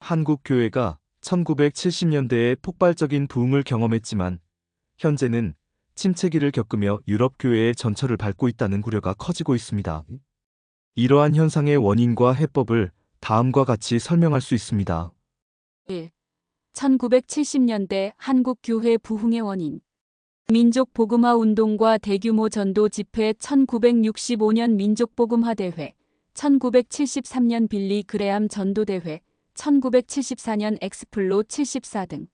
한국 교회가 1970년대에 폭발적인 부흥을 경험했지만 현재는 침체기를 겪으며 유럽 교회의 전철을 밟고 있다는 우려가 커지고 있습니다. 이러한 현상의 원인과 해법을 다음과 같이 설명할 수 있습니다. 1. 1970년대 한국 교회 부흥의 원인. 민족 복음화 운동과 대규모 전도 집회 1965년 민족 복음화 대회, 1973년 빌리 그레암 전도 대회, 1974년 엑스플로 74 등.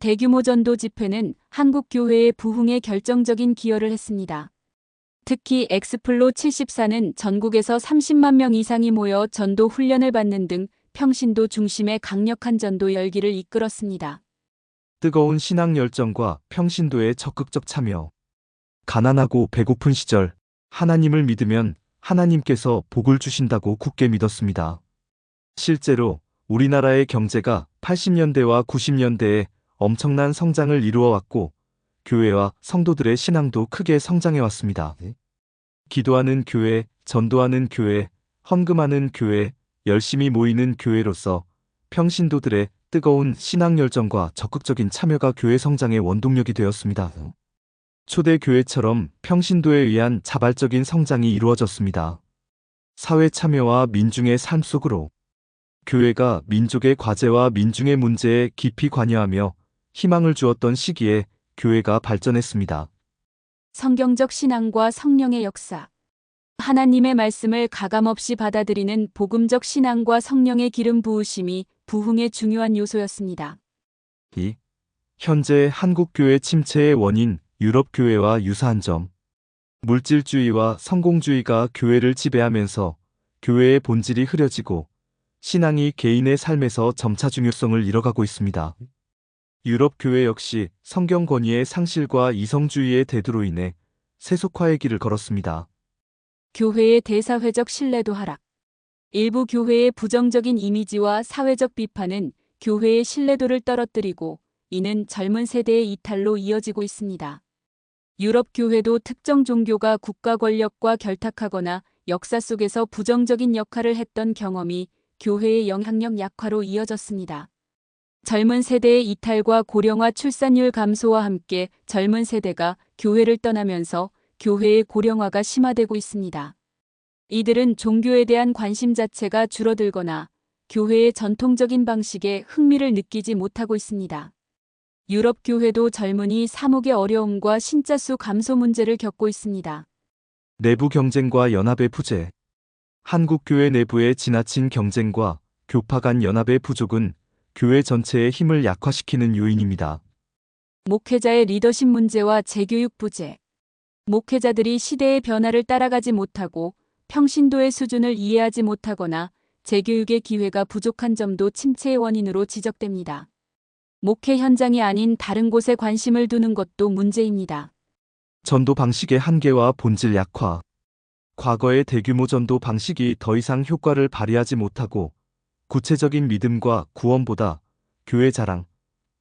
대규모 전도 집회는 한국 교회의 부흥에 결정적인 기여를 했습니다. 특히 엑스플로 74는 전국에서 30만 명 이상이 모여 전도 훈련을 받는 등 평신도 중심의 강력한 전도 열기를 이끌었습니다. 뜨거운 신앙 열정과 평신도의 적극적 참여. 가난하고 배고픈 시절 하나님을 믿으면 하나님께서 복을 주신다고 굳게 믿었습니다. 실제로 우리나라의 경제가 80년대와 90년대에 엄청난 성장을 이루어왔고 교회와 성도들의 신앙도 크게 성장해왔습니다. 기도하는 교회, 전도하는 교회, 헌금하는 교회, 열심히 모이는 교회로서 평신도들의 뜨거운 신앙 열정과 적극적인 참여가 교회 성장의 원동력이 되었습니다. 초대 교회처럼 평신도에 의한 자발적인 성장이 이루어졌습니다. 사회 참여와 민중의 삶 속으로 교회가 민족의 과제와 민중의 문제에 깊이 관여하며 희망을 주었던 시기에 교회가 발전했습니다. 성경적 신앙과 성령의 역사. 하나님의 말씀을 가감없이 받아들이는 복음적 신앙과 성령의 기름 부으심이 부흥의 중요한 요소였습니다. 2. 현재 한국교회 침체의 원인, 유럽교회와 유사한 점. 물질주의와 성공주의가 교회를 지배하면서 교회의 본질이 흐려지고 신앙이 개인의 삶에서 점차 중요성을 잃어가고 있습니다. 유럽교회 역시 성경 권위의 상실과 이성주의의 대두로 인해 세속화의 길을 걸었습니다. 교회의 대사회적 신뢰도 하락. 일부 교회의 부정적인 이미지와 사회적 비판은 교회의 신뢰도를 떨어뜨리고 이는 젊은 세대의 이탈로 이어지고 있습니다. 유럽 교회도 특정 종교가 국가 권력과 결탁하거나 역사 속에서 부정적인 역할을 했던 경험이 교회의 영향력 약화로 이어졌습니다. 젊은 세대의 이탈과 고령화 출산율 감소와 함께 젊은 세대가 교회를 떠나면서 교회의 고령화가 심화되고 있습니다. 이들은 종교에 대한 관심 자체가 줄어들거나 교회의 전통적인 방식에 흥미를 느끼지 못하고 있습니다. 유럽 교회도 젊은이 사목의 어려움과 신자수 감소 문제를 겪고 있습니다. 내부 경쟁과 연합의 부재. 한국 교회 내부의 지나친 경쟁과 교파 간 연합의 부족은 교회 전체의 힘을 약화시키는 요인입니다. 목회자의 리더십 문제와 재교육 부재. 목회자들이 시대의 변화를 따라가지 못하고 평신도의 수준을 이해하지 못하거나 재교육의 기회가 부족한 점도 침체의 원인으로 지적됩니다. 목회 현장이 아닌 다른 곳에 관심을 두는 것도 문제입니다. 전도 방식의 한계와 본질 약화. 과거의 대규모 전도 방식이 더 이상 효과를 발휘하지 못하고 구체적인 믿음과 구원보다 교회 자랑,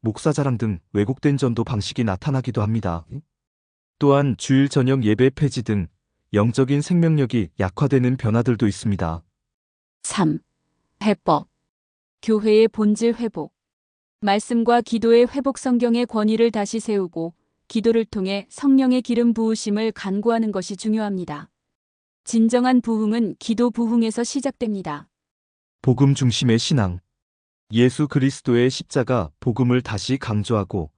목사 자랑 등 왜곡된 전도 방식이 나타나기도 합니다. 또한 주일 저녁 예배 폐지 등 영적인 생명력이 약화되는 변화들도 있습니다. 3. 해법. 교회의 본질 회복. 말씀과 기도의 회복 성경의 권위를 다시 세우고 기도를 통해 성령의 기름 부으심을 간구하는 것이 중요합니다. 진정한 부흥은 기도 부흥에서 시작됩니다. 복음 중심의 신앙. 예수 그리스도의 십자가 복음을 다시 강조하고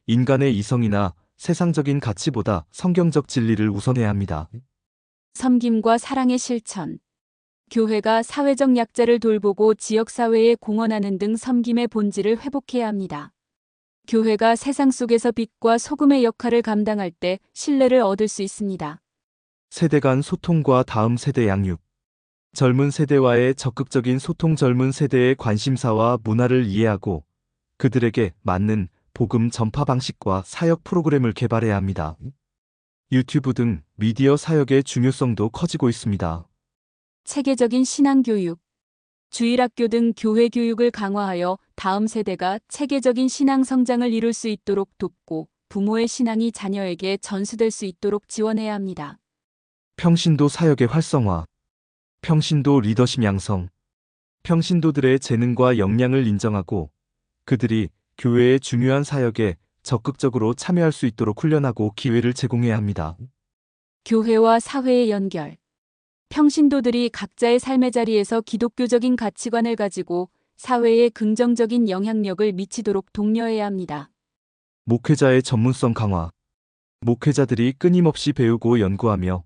인간의 이성이나 세상적인 가치보다 성경적 진리를 우선해야 합니다. 섬김과 사랑의 실천. 교회가 사회적 약자를 돌보고 지역사회에 공헌하는 등 섬김의 본질을 회복해야 합니다. 교회가 세상 속에서 빛과 소금의 역할을 감당할 때 신뢰를 얻을 수 있습니다. 세대 간 소통과 다음 세대 양육. 젊은 세대와의 적극적인 소통. 젊은 세대의 관심사와 문화를 이해하고 그들에게 맞는 복음 전파 방식과 사역 프로그램을 개발해야 합니다. 유튜브 등 미디어 사역의 중요성도 커지고 있습니다. 체계적인 신앙교육. 주일학교 등 교회 교육을 강화하여 다음 세대가 체계적인 신앙 성장을 이룰 수 있도록 돕고 부모의 신앙이 자녀에게 전수될 수 있도록 지원해야 합니다. 평신도 사역의 활성화. 평신도 리더십 양성. 평신도들의 재능과 역량을 인정하고 그들이 교회의 중요한 사역에 적극적으로 참여할 수 있도록 훈련하고 기회를 제공해야 합니다. 교회와 사회의 연결. 평신도들이 각자의 삶의 자리에서 기독교적인 가치관을 가지고 사회에 긍정적인 영향력을 미치도록 독려해야 합니다. 목회자의 전문성 강화. 목회자들이 끊임없이 배우고 연구하며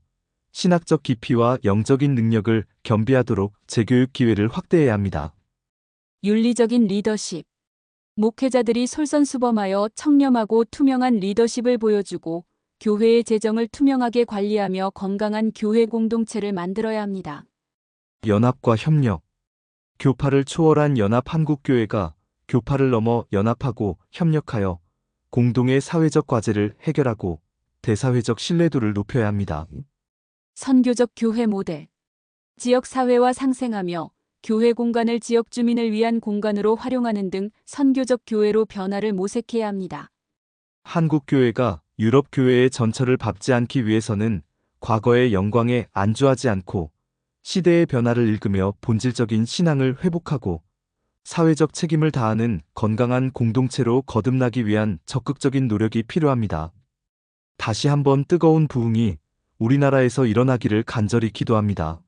신학적 깊이와 영적인 능력을 겸비하도록 재교육 기회를 확대해야 합니다. 윤리적인 리더십. 목회자들이 솔선수범하여 청렴하고 투명한 리더십을 보여주고 교회의 재정을 투명하게 관리하며 건강한 교회 공동체를 만들어야 합니다. 연합과 협력. 교파를 초월한 연합 한국교회가 교파를 넘어 연합하고 협력하여 공동의 사회적 과제를 해결하고 대사회적 신뢰도를 높여야 합니다. 선교적 교회 모델. 지역 사회와 상생하며 교회 공간을 지역 주민을 위한 공간으로 활용하는 등 선교적 교회로 변화를 모색해야 합니다. 한국교회가 유럽교회의 전철을 밟지 않기 위해서는 과거의 영광에 안주하지 않고 시대의 변화를 읽으며 본질적인 신앙을 회복하고 사회적 책임을 다하는 건강한 공동체로 거듭나기 위한 적극적인 노력이 필요합니다. 다시 한번 뜨거운 부흥이 우리나라에서 일어나기를 간절히 기도합니다.